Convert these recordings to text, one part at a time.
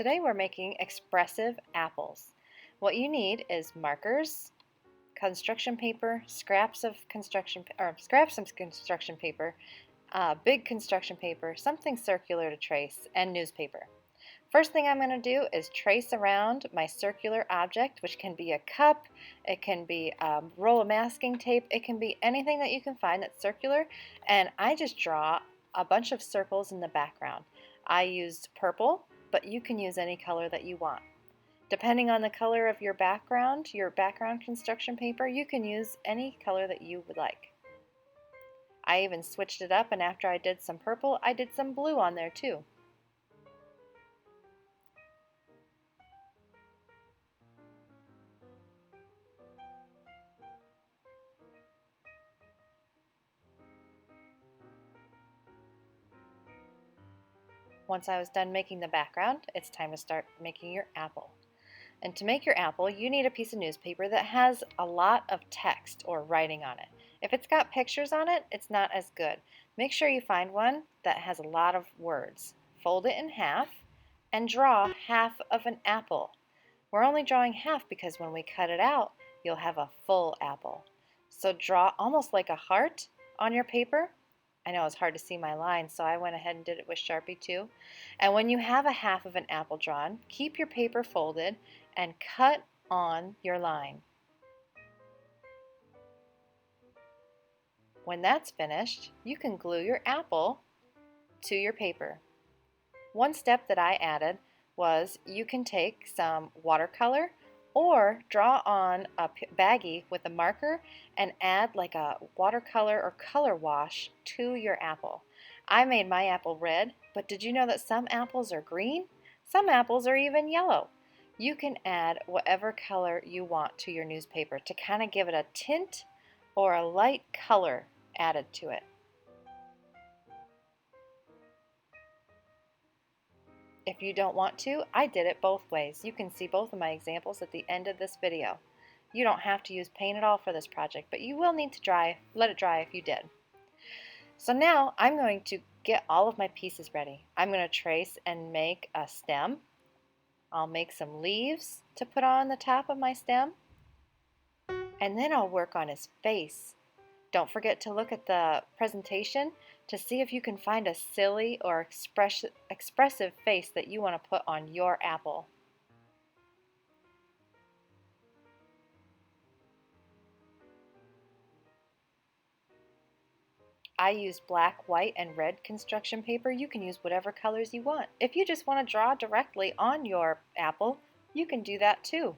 Today we're making expressive apples. What you need is markers, construction paper, scraps of construction paper, big construction paper, something circular to trace, and newspaper. First thing I'm going to do is trace around my circular object, which can be a cup, it can be a roll of masking tape, it can be anything that you can find that's circular, and I just draw a bunch of circles in the background. I used purple, but you can use any color that you want. Depending on the color of your background construction paper, you can use any color that you would like. I even switched it up, and after I did some purple, I did some blue on there too. Once I was done making the background, it's time to start making your apple. And to make your apple, you need a piece of newspaper that has a lot of text or writing on it. If it's got pictures on it, it's not as good. Make sure you find one that has a lot of words. Fold it in half and draw half of an apple. We're only drawing half because when we cut it out, you'll have a full apple. So draw almost like a heart on your paper. I know it's hard to see my lines, so I went ahead and did it with Sharpie too. And when you have a half of an apple drawn, keep your paper folded and cut on your line. When that's finished, you can glue your apple to your paper. One step that I added was you can take some watercolor or draw on a baggie with a marker and add like a watercolor or color wash to your apple. I made my apple red, but did you know that some apples are green? Some apples are even yellow. You can add whatever color you want to your newspaper to kind of give it a tint or a light color added to it. If you don't want to, I did it both ways. You can see both of my examples at the end of this video. You don't have to use paint at all for this project, but you will need to let it dry if you did. So now I'm going to get all of my pieces ready. I'm going to trace and make a stem. I'll make some leaves to put on the top of my stem, and then I'll work on his face. Don't forget to look at the presentation to see if you can find a silly or expressive face that you want to put on your apple. I use black, white, and red construction paper. You can use whatever colors you want. If you just want to draw directly on your apple, you can do that too.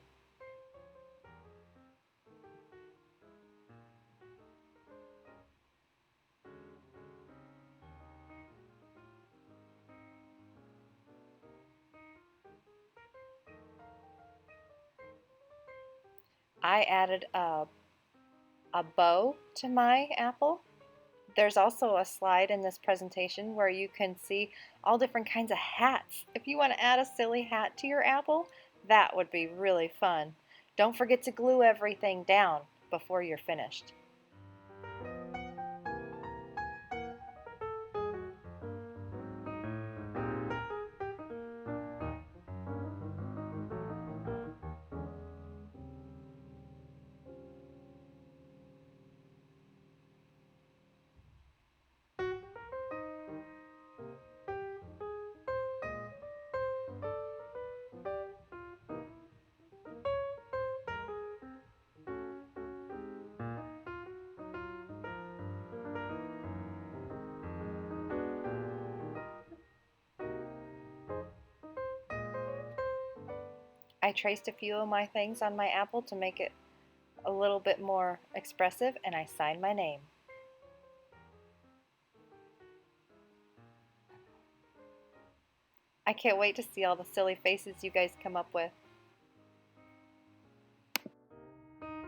I added a bow to my apple. There's also a slide in this presentation where you can see all different kinds of hats. If you want to add a silly hat to your apple, that would be really fun. Don't forget to glue everything down before you're finished. I traced a few of my things on my apple to make it a little bit more expressive, and I signed my name. I can't wait to see all the silly faces you guys come up with.